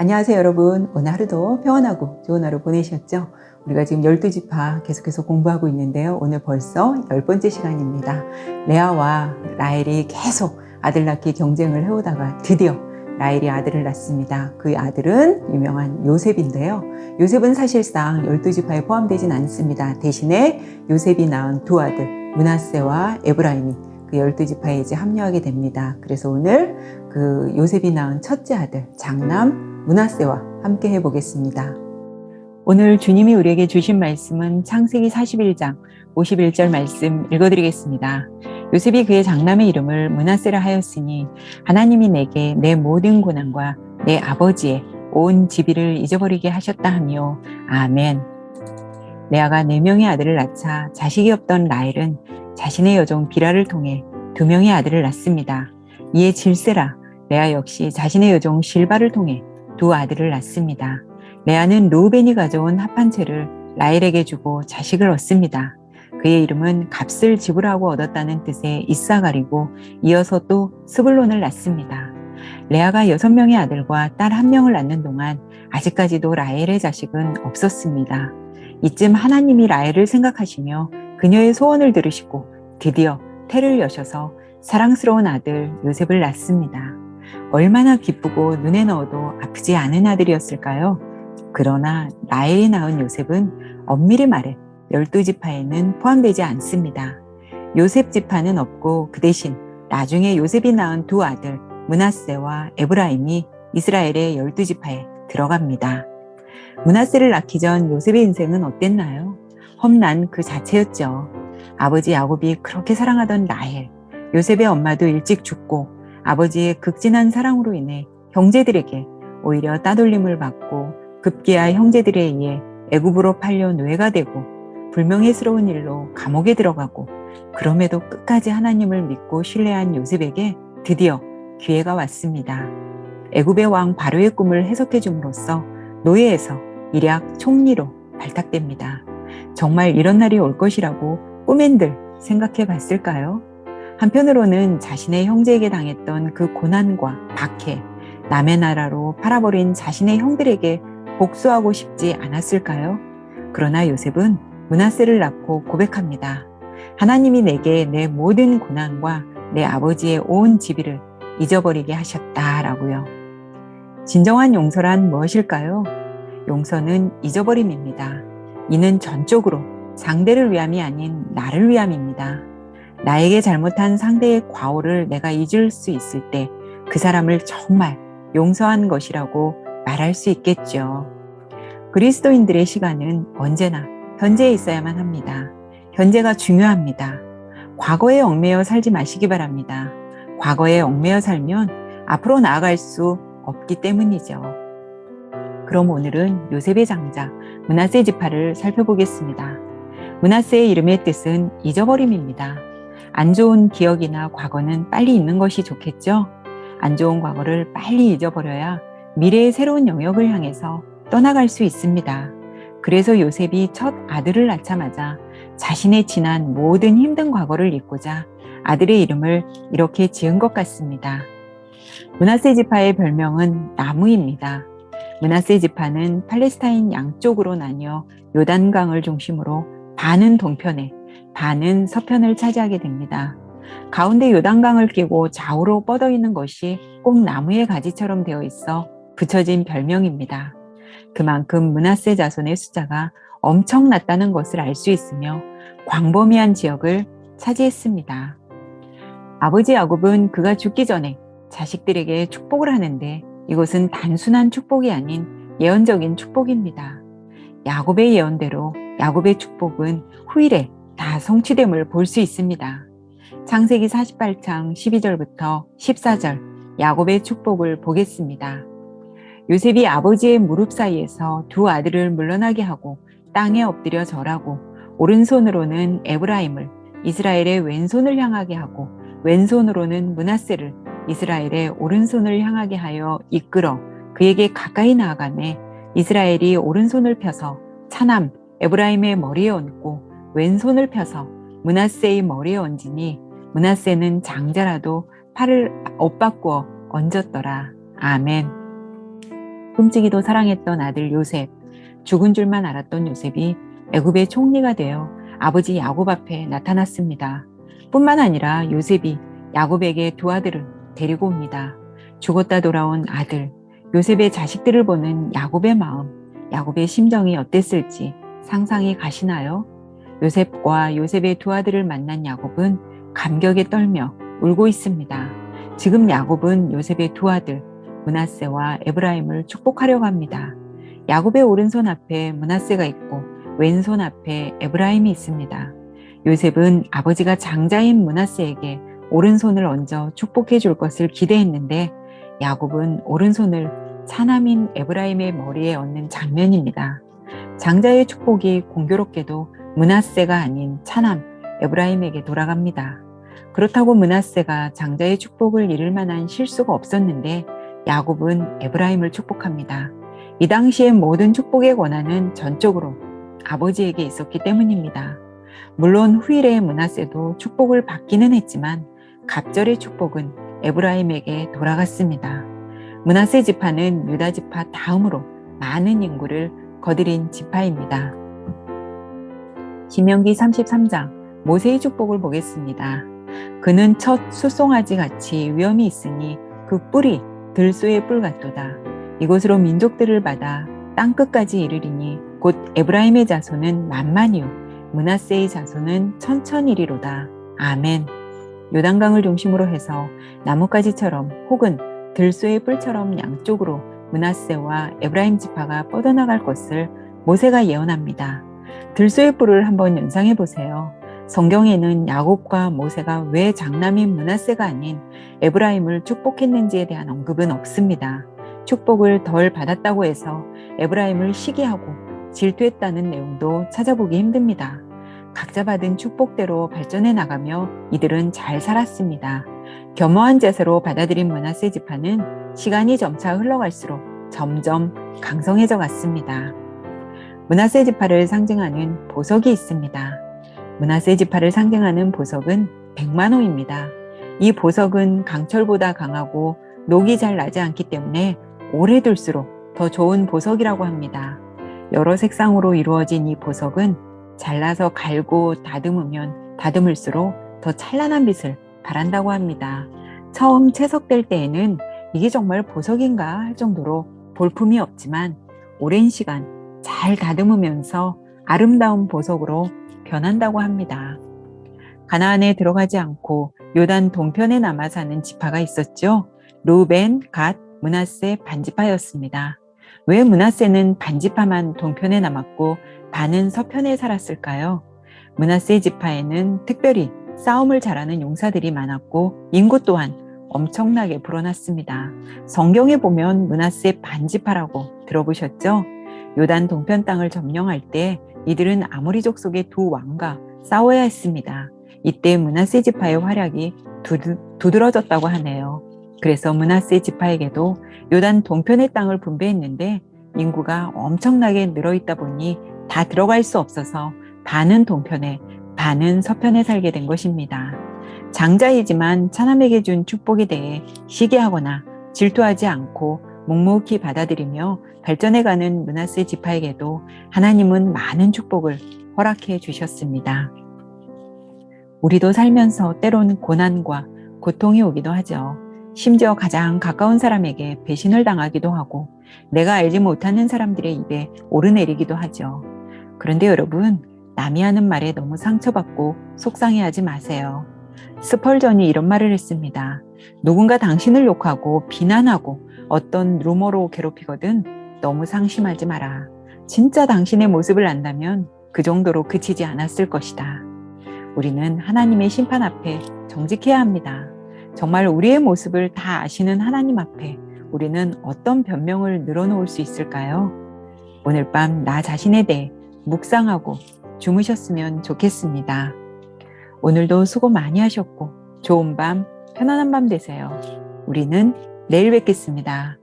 안녕하세요 여러분. 오늘 하루도 평안하고 좋은 하루 보내셨죠? 우리가 지금 12지파 계속해서 공부하고 있는데요. 오늘 벌써 10번째 시간입니다. 레아와 라헬이 계속 아들 낳기 경쟁을 해오다가 드디어 라헬이 아들을 낳습니다. 그 아들은 유명한 요셉인데요. 요셉은 사실상 12지파에 포함되진 않습니다. 대신에 요셉이 낳은 두 아들 므낫세와 에브라임이 그 12지파에 이제 합류하게 됩니다. 그래서 오늘 그 요셉이 낳은 첫째 아들 장남 므낫세와 함께 해보겠습니다. 오늘 주님이 우리에게 주신 말씀은 창세기 41장 51절 말씀 읽어드리겠습니다. 요셉이 그의 장남의 이름을 므낫세라 하였으니 하나님이 내게 내 모든 고난과 내 아버지의 온 지비를 잊어버리게 하셨다 하며 아멘. 레아가 4명의 아들을 낳자 자식이 없던 라헬은 자신의 여종 비라를 통해 2명의 아들을 낳습니다. 이에 질세라 레아 역시 자신의 여종 실바를 통해 2 아들을 낳습니다. 레아는 르우벤이 가져온 합한채를 라헬에게 주고 자식을 얻습니다. 그의 이름은 값을 지불하고 얻었다는 뜻의 이사갈이고 이어서 또 스불론을 낳습니다. 레아가 6명의 아들과 딸 1명을 낳는 동안 아직까지도 라헬의 자식은 없었습니다. 이쯤 하나님이 라헬을 생각하시며 그녀의 소원을 들으시고 드디어 태를 여셔서 사랑스러운 아들 요셉을 낳습니다. 얼마나 기쁘고 눈에 넣어도 아프지 않은 아들이었을까요? 그러나 라헬이 낳은 요셉은 엄밀히 말해 12지파에는 포함되지 않습니다. 요셉 지파는 없고 그 대신 나중에 요셉이 낳은 2 아들 므낫세와 에브라임이 이스라엘의 12지파에 들어갑니다. 므낫세를 낳기 전 요셉의 인생은 어땠나요? 험난 그 자체였죠. 아버지 야곱이 그렇게 사랑하던 라헬, 요셉의 엄마도 일찍 죽고 아버지의 극진한 사랑으로 인해 형제들에게 오히려 따돌림을 받고 급기야 형제들에 의해 애굽으로 팔려 노예가 되고 불명예스러운 일로 감옥에 들어가고 그럼에도 끝까지 하나님을 믿고 신뢰한 요셉에게 드디어 기회가 왔습니다. 애굽의 왕 바로의 꿈을 해석해 줌으로써 노예에서 일약 총리로 발탁됩니다. 정말 이런 날이 올 것이라고 꿈엔들 생각해 봤을까요? 한편으로는 자신의 형제에게 당했던 그 고난과 박해, 남의 나라로 팔아버린 자신의 형들에게 복수하고 싶지 않았을까요? 그러나 요셉은 므낫세를 낳고 고백합니다. 하나님이 내게 내 모든 고난과 내 아버지의 온 지비를 잊어버리게 하셨다라고요. 진정한 용서란 무엇일까요? 용서는 잊어버림입니다. 이는 전적으로 상대를 위함이 아닌 나를 위함입니다. 나에게 잘못한 상대의 과오를 내가 잊을 수 있을 때 그 사람을 정말 용서한 것이라고 말할 수 있겠죠. 그리스도인들의 시간은 언제나 현재에 있어야만 합니다. 현재가 중요합니다. 과거에 얽매여 살지 마시기 바랍니다. 과거에 얽매여 살면 앞으로 나아갈 수 없기 때문이죠. 그럼 오늘은 요셉의 장자 므낫세 지파를 살펴보겠습니다. 므낫세의 이름의 뜻은 잊어버림입니다. 안 좋은 기억이나 과거는 빨리 잊는 것이 좋겠죠? 안 좋은 과거를 빨리 잊어버려야 미래의 새로운 영역을 향해서 떠나갈 수 있습니다. 그래서 요셉이 첫 아들을 낳자마자 자신의 지난 모든 힘든 과거를 잊고자 아들의 이름을 이렇게 지은 것 같습니다. 므낫세 지파의 별명은 나무입니다. 므낫세 지파는 팔레스타인 양쪽으로 나뉘어 요단강을 중심으로 반은 동편에 반은 서편을 차지하게 됩니다. 가운데 요단강을 끼고 좌우로 뻗어 있는 것이 꼭 나무의 가지처럼 되어 있어 붙여진 별명입니다. 그만큼 므낫세 자손의 숫자가 엄청났다는 것을 알 수 있으며 광범위한 지역을 차지했습니다. 아버지 야곱은 그가 죽기 전에 자식들에게 축복을 하는데 이것은 단순한 축복이 아닌 예언적인 축복입니다. 야곱의 예언대로 야곱의 축복은 후일에 다 성취됨을 볼 수 있습니다. 창세기 48장 12절부터 14절 야곱의 축복을 보겠습니다. 요셉이 아버지의 무릎 사이에서 2 아들을 물러나게 하고 땅에 엎드려 절하고 오른손으로는 에브라임을 이스라엘의 왼손을 향하게 하고 왼손으로는 므낫세를 이스라엘의 오른손을 향하게 하여 이끌어 그에게 가까이 나아가매 이스라엘이 오른손을 펴서 차남 에브라임의 머리에 얹고 왼손을 펴서 므낫세의 머리에 얹으니 므낫세는 장자라도 팔을 엇바꾸어 얹었더라. 아멘. 끔찍이도 사랑했던 아들 요셉, 죽은 줄만 알았던 요셉이 애굽의 총리가 되어 아버지 야곱 앞에 나타났습니다. 뿐만 아니라 요셉이 야곱에게 두 아들을 데리고 옵니다. 죽었다 돌아온 아들, 요셉의 자식들을 보는 야곱의 마음, 야곱의 심정이 어땠을지 상상이 가시나요? 요셉과 요셉의 두 아들을 만난 야곱은 감격에 떨며 울고 있습니다. 지금 야곱은 요셉의 두 아들 므낫세와 에브라임을 축복하려고 합니다. 야곱의 오른손 앞에 므낫세가 있고 왼손 앞에 에브라임이 있습니다. 요셉은 아버지가 장자인 므낫세에게 오른손을 얹어 축복해 줄 것을 기대했는데 야곱은 오른손을 차남인 에브라임의 머리에 얹는 장면입니다. 장자의 축복이 공교롭게도 므낫세가 아닌 차남 에브라임에게 돌아갑니다. 그렇다고 므낫세가 장자의 축복을 잃을 만한 실수가 없었는데 야곱은 에브라임을 축복합니다. 이 당시의 모든 축복의 권한은 전적으로 아버지에게 있었기 때문입니다. 물론 후일의 므낫세도 축복을 받기는 했지만 갑절의 축복은 에브라임에게 돌아갔습니다. 므낫세 지파는 유다 지파 다음으로 많은 인구를 거느린 지파입니다. 신명기 33장 모세의 축복을 보겠습니다. 그는 첫 숫송아지 같이 위엄이 있으니 그 뿔이 들소의 뿔 같도다. 이곳으로 민족들을 받아 땅끝까지 이르리니 곧 에브라임의 자손은 만만이요 므낫세의 자손은 천천이리로다. 아멘. 요단강을 중심으로 해서 나뭇가지처럼 혹은 들소의 뿔처럼 양쪽으로 므낫세와 에브라임 지파가 뻗어나갈 것을 모세가 예언합니다. 들소의 뿔을 한번 연상해 보세요. 성경에는 야곱과 모세가 왜 장남인 므낫세가 아닌 에브라임을 축복했는지에 대한 언급은 없습니다. 축복을 덜 받았다고 해서 에브라임을 시기하고 질투했다는 내용도 찾아보기 힘듭니다. 각자 받은 축복대로 발전해 나가며 이들은 잘 살았습니다. 겸허한 자세로 받아들인 므낫세 지파는 시간이 점차 흘러갈수록 점점 강성해져 갔습니다. 므낫세 지파를 상징하는 보석이 있습니다. 므낫세 지파를 상징하는 보석은 백만호입니다. 이 보석은 강철보다 강하고 녹이 잘 나지 않기 때문에 오래 둘수록 더 좋은 보석이라고 합니다. 여러 색상으로 이루어진 이 보석은 잘라서 갈고 다듬으면 다듬을수록 더 찬란한 빛을 발한다고 합니다. 처음 채석될 때에는 이게 정말 보석인가 할 정도로 볼품이 없지만 오랜 시간 잘 다듬으면서 아름다운 보석으로 변한다고 합니다. 가나안에 들어가지 않고 요단 동편에 남아 사는 지파가 있었죠. 르우벤, 갓, 므낫세 반지파였습니다. 왜 므낫세는 반지파만 동편에 남았고 반은 서편에 살았을까요? 므낫세 지파에는 특별히 싸움을 잘하는 용사들이 많았고 인구 또한 엄청나게 불어났습니다. 성경에 보면 므낫세 반지파라고 들어보셨죠? 요단 동편 땅을 점령할 때 이들은 아모리족 속의 두 왕과 싸워야 했습니다. 이때 므낫세 지파의 활약이 두드러졌다고 하네요. 그래서 므낫세 지파에게도 요단 동편의 땅을 분배했는데 인구가 엄청나게 늘어있다 보니 다 들어갈 수 없어서 반은 동편에 반은 서편에 살게 된 것입니다. 장자이지만 차남에게 준 축복에 대해 시기하거나 질투하지 않고 묵묵히 받아들이며 발전해가는 므낫세 지파에게도 하나님은 많은 축복을 허락해 주셨습니다. 우리도 살면서 때로는 고난과 고통이 오기도 하죠. 심지어 가장 가까운 사람에게 배신을 당하기도 하고 내가 알지 못하는 사람들의 입에 오르내리기도 하죠. 그런데 여러분, 남이 하는 말에 너무 상처받고 속상해하지 마세요. 스펄전이 이런 말을 했습니다. 누군가 당신을 욕하고 비난하고 어떤 루머로 괴롭히거든 너무 상심하지 마라. 진짜 당신의 모습을 안다면 그 정도로 그치지 않았을 것이다. 우리는 하나님의 심판 앞에 정직해야 합니다. 정말 우리의 모습을 다 아시는 하나님 앞에 우리는 어떤 변명을 늘어놓을 수 있을까요? 오늘 밤 나 자신에 대해 묵상하고 주무셨으면 좋겠습니다. 오늘도 수고 많이 하셨고 좋은 밤, 편안한 밤 되세요. 우리는 내일 뵙겠습니다.